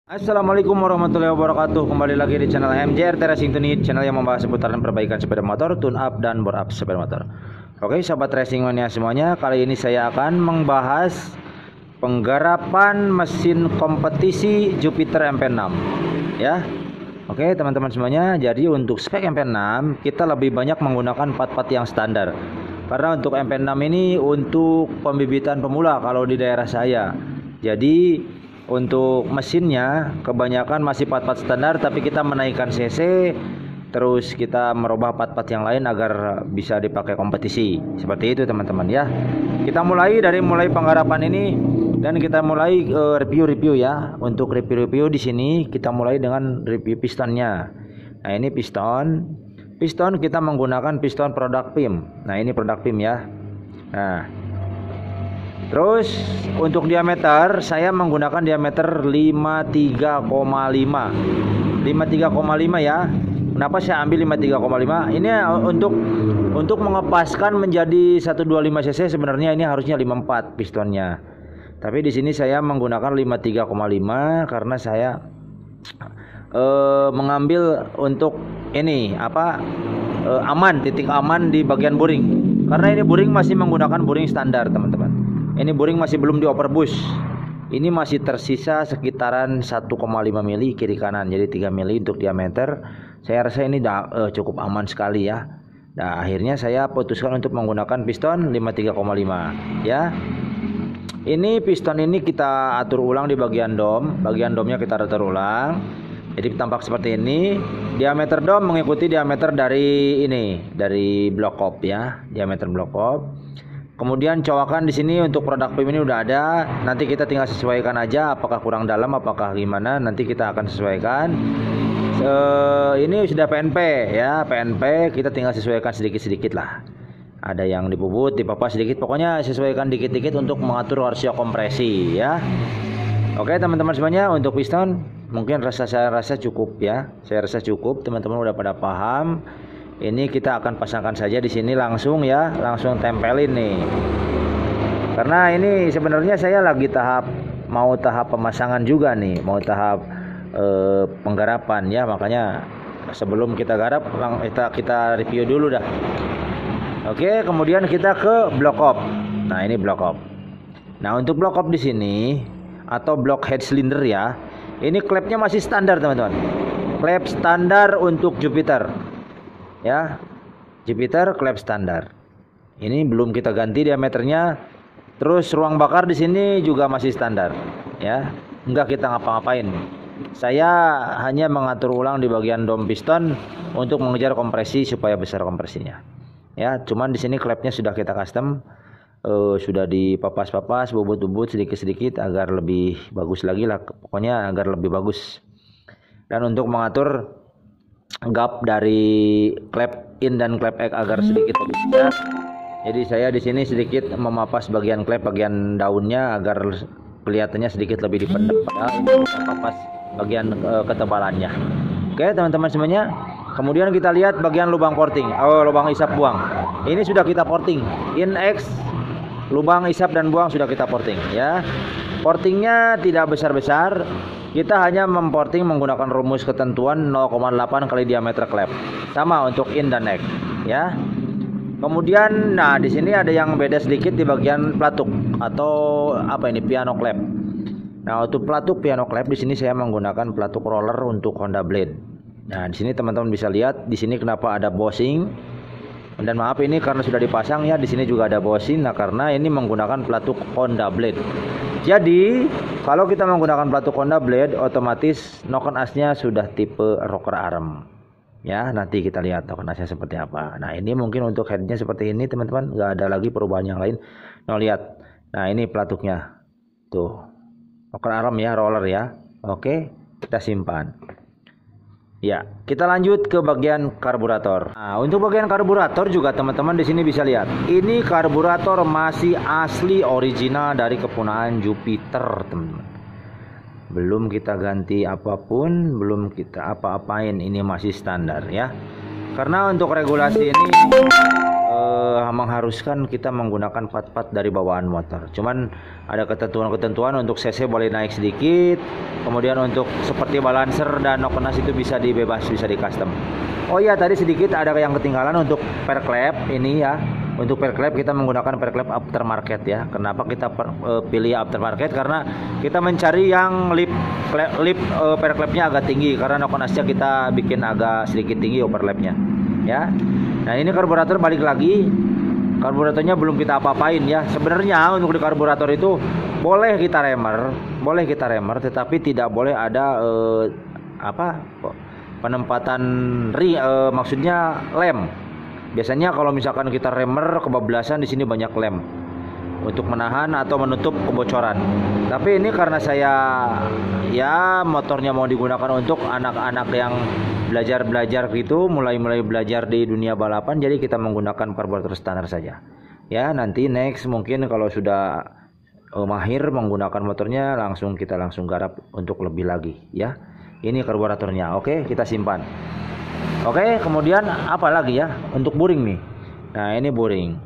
Assalamualaikum warahmatullahi wabarakatuh. Kembali lagi di channel MJRT Racing Unit, channel yang membahas seputaran perbaikan sepeda motor, tune up dan bore up sepeda motor. Oke, sahabat racing mania semuanya, kali ini saya akan membahas penggarapan mesin kompetisi Jupiter MP6 ya. Oke, teman-teman semuanya, jadi untuk spek MP6 kita lebih banyak menggunakan part-part yang standar. Karena untuk MP6 ini untuk pembibitan pemula kalau di daerah saya. Jadi untuk mesinnya kebanyakan masih part-part standar, tapi kita menaikkan cc, terus kita merubah part-part yang lain agar bisa dipakai kompetisi. Seperti itu teman-teman ya. Kita mulai dari penggarapan ini dan kita mulai review ya. Untuk review di sini kita mulai dengan review pistonnya. Nah, ini piston kita menggunakan piston produk PIM. Nah, ini produk PIM ya. Nah, terus untuk diameter saya menggunakan diameter 53,5 ya. Kenapa saya ambil 53,5? Ini untuk mengepaskan menjadi 125 cc, sebenarnya ini harusnya 54 pistonnya. Tapi di sini saya menggunakan 53,5 karena saya mengambil untuk ini aman, titik aman di bagian boring. Karena ini boring masih menggunakan boring standar, teman-teman. Ini boring masih belum di overboost. Ini masih tersisa sekitaran 1,5 mili kiri kanan, jadi 3 mili untuk diameter. Saya rasa ini cukup aman sekali ya. Nah, akhirnya saya putuskan untuk menggunakan piston 53,5 ya. Ini piston ini kita atur ulang di bagian dom. Bagian domnya kita atur ulang. Jadi tampak seperti ini. Diameter dom mengikuti diameter dari block op ya, diameter block op. Kemudian cowakan di sini untuk produk PIM ini udah ada. Nanti kita tinggal sesuaikan aja, apakah kurang dalam, apakah gimana. Nanti kita akan sesuaikan. Ini sudah PNP ya, PNP kita tinggal sesuaikan sedikit-sedikit lah. Ada yang dipuput, dipapas sedikit. Pokoknya sesuaikan dikit-dikit untuk mengatur rasio kompresi ya. Oke teman-teman semuanya, untuk piston mungkin saya rasa cukup ya. Saya rasa cukup, teman-teman udah pada paham. Ini kita akan pasangkan saja di sini langsung ya, langsung tempelin nih. Karena ini sebenarnya saya lagi mau tahap pemasangan juga nih, mau tahap penggarapan ya, makanya sebelum kita garap kita review dulu dah. Oke, kemudian kita ke block op. Nah, ini block op. Nah, untuk block op di sini atau block head cylinder ya. Ini klepnya masih standar, teman-teman. Klep standar untuk Jupiter. Ya, Jupiter klep standar. Ini belum kita ganti diameternya. Terus ruang bakar di sini juga masih standar. Ya, enggak kita ngapa-ngapain. Saya hanya mengatur ulang di bagian dom piston untuk mengejar kompresi supaya besar kompresinya. Ya, cuman di sini klepnya sudah kita custom, sudah dipapas-papas, bubut-bubut sedikit-sedikit agar lebih bagus lagi lah. Pokoknya agar lebih bagus. Dan untuk mengatur gap dari klep in dan klep X agar sedikit lebih besar. Jadi saya di sini sedikit memapas bagian klep, bagian daunnya agar kelihatannya sedikit lebih dipendam. Ini kita papas bagian ketebalannya. Oke teman-teman semuanya. Kemudian kita lihat bagian lubang porting, lubang isap buang. Ini sudah kita porting. In X, lubang isap dan buang sudah kita porting ya. Portingnya tidak besar-besar. Kita hanya memporting menggunakan rumus ketentuan 0,8 kali diameter klep. Sama untuk in dan X ya. Kemudian nah di sini ada yang beda sedikit di bagian pelatuk atau piano klep. Nah, untuk pelatuk piano klep di sini saya menggunakan pelatuk roller untuk Honda Blade. Nah, di sini teman-teman bisa lihat di sini kenapa ada bossing. Dan maaf ini karena sudah dipasang ya, di sini juga ada bossing. Nah, karena ini menggunakan pelatuk Honda Blade. Jadi, kalau kita menggunakan pelatuk Honda Blade, otomatis knock on asnya sudah tipe rocker arm. Ya, nanti kita lihat knock on asnya seperti apa. Nah, ini mungkin untuk headnya seperti ini, teman-teman. Nggak ada lagi perubahan yang lain. Nah, lihat. Nah, ini pelatuknya. Tuh. Rocker arm ya, roller ya. Oke, kita simpan. Ya, kita lanjut ke bagian karburator. Nah, untuk bagian karburator juga teman-teman di sini bisa lihat. Ini karburator masih asli original dari kepunyaan Jupiter, teman-teman. Belum kita ganti apapun, belum kita apa-apain, ini masih standar ya. Karena untuk regulasi ini mengharuskan kita menggunakan part-part dari bawaan motor. Cuman ada ketentuan-ketentuan untuk cc boleh naik sedikit. Kemudian untuk seperti balancer dan knocknas itu bisa dibebas, bisa di custom. Oh iya, tadi sedikit ada yang ketinggalan untuk per clap ini ya. Untuk per clap kita menggunakan per clap aftermarket ya. Kenapa kita pilih aftermarket? Karena kita mencari yang lip per clapnya agak tinggi, karena knocknasnya kita bikin agak sedikit tinggi overlapnya ya. Nah ini karburator balik lagi, karburatornya belum kita apa-apain ya. Sebenarnya untuk di karburator itu boleh kita remer, tetapi tidak boleh ada penempatan maksudnya lem. Biasanya kalau misalkan kita remer kebablasan, di sini banyak lem untuk menahan atau menutup kebocoran. Tapi ini karena saya ya motornya mau digunakan untuk anak-anak yang belajar gitu, mulai belajar di dunia balapan, jadi kita menggunakan karburator standar saja. Ya, nanti next mungkin kalau sudah mahir menggunakan motornya kita langsung garap untuk lebih lagi ya. Ini karburatornya. Oke, kita simpan. Oke, kemudian apa lagi ya? Untuk buring nih. Nah, ini buring.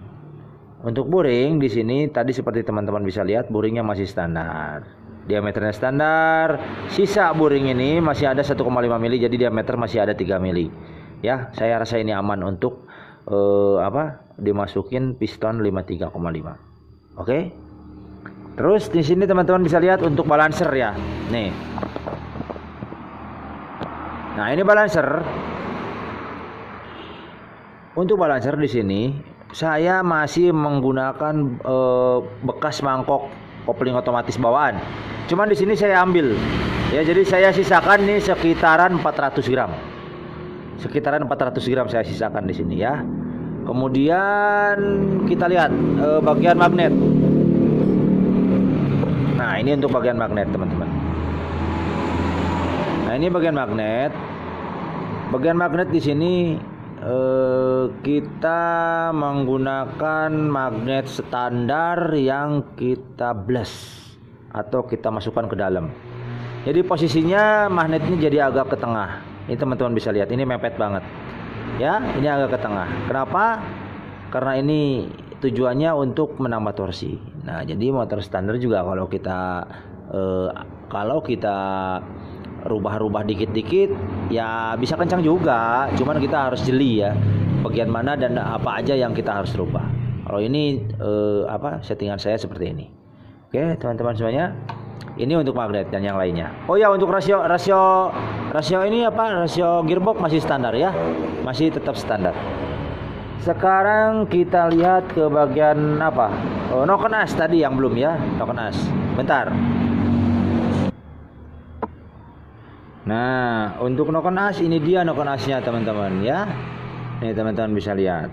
Untuk buring di sini tadi seperti teman-teman bisa lihat, buringnya masih standar. Diameternya standar. Sisa buring ini masih ada 1,5 mili, jadi diameter masih ada 3 mili. Ya, saya rasa ini aman untuk dimasukin piston 53,5. Oke. Terus di sini teman-teman bisa lihat untuk balancer ya. Nih. Nah, ini balancer. Untuk balancer di sini saya masih menggunakan bekas mangkok kopling otomatis bawaan. Cuman di sini saya ambil ya, jadi saya sisakan nih sekitaran 400 gram. Sekitaran 400 gram saya sisakan di sini ya. Kemudian kita lihat bagian magnet. Nah, ini untuk bagian magnet, teman-teman. Nah, ini bagian magnet. Bagian magnet di sini kita menggunakan magnet standar yang kita blast atau kita masukkan ke dalam. Jadi posisinya magnetnya jadi agak ke tengah. Ini teman-teman bisa lihat, ini mepet banget. Ya, ini agak ke tengah. Kenapa? Karena ini tujuannya untuk menambah torsi. Nah, jadi motor standar juga kalau kita rubah-rubah dikit-dikit ya bisa kencang juga, cuman kita harus jeli ya bagian mana dan apa aja yang kita harus rubah. Kalau ini settingan saya seperti ini. Oke, teman-teman semuanya, ini untuk magnet dan yang lainnya. Oh ya, untuk rasio ini rasio gearbox masih standar ya, masih tetap standar. Sekarang kita lihat ke bagian knocknas tadi yang belum ya, knocknas. Bentar. Nah, untuk knocknas ini dia knocknasnya teman-teman ya. Ini teman-teman bisa lihat.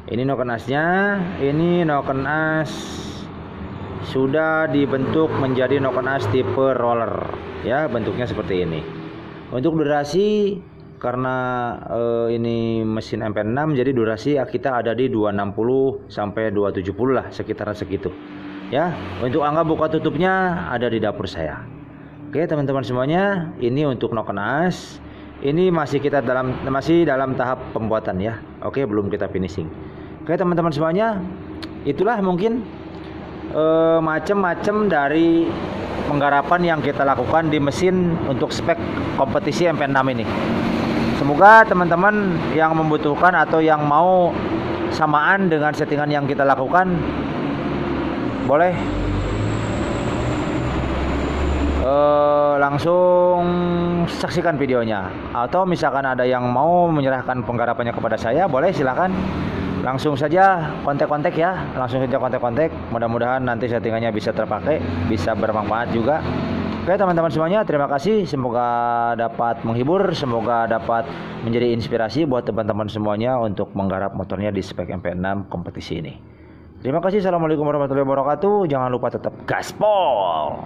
Ini knocknasnya, ini knocknas sudah dibentuk menjadi knocknas tipe roller ya, bentuknya seperti ini. Untuk durasi karena ini mesin MP6, jadi durasi kita ada di 260 sampai 270 lah, sekitaran segitu. Ya, untuk angka buka tutupnya ada di dapur saya. Oke, teman-teman semuanya, ini untuk knocknas. Ini masih dalam tahap pembuatan ya. Oke, belum kita finishing. Oke, teman-teman semuanya, itulah mungkin macam-macam dari penggarapan yang kita lakukan di mesin untuk spek kompetisi MP6 ini. Semoga teman-teman yang membutuhkan atau yang mau samaan dengan settingan yang kita lakukan boleh langsung saksikan videonya, atau misalkan ada yang mau menyerahkan penggarapannya kepada saya, boleh silahkan langsung saja kontak-kontak ya, mudah-mudahan nanti settingannya bisa terpakai, bisa bermanfaat juga. Oke, teman-teman semuanya, terima kasih, semoga dapat menghibur, semoga dapat menjadi inspirasi buat teman-teman semuanya untuk menggarap motornya di spek MP6 kompetisi ini. Terima kasih, assalamualaikum warahmatullahi wabarakatuh. Jangan lupa tetap gaspol.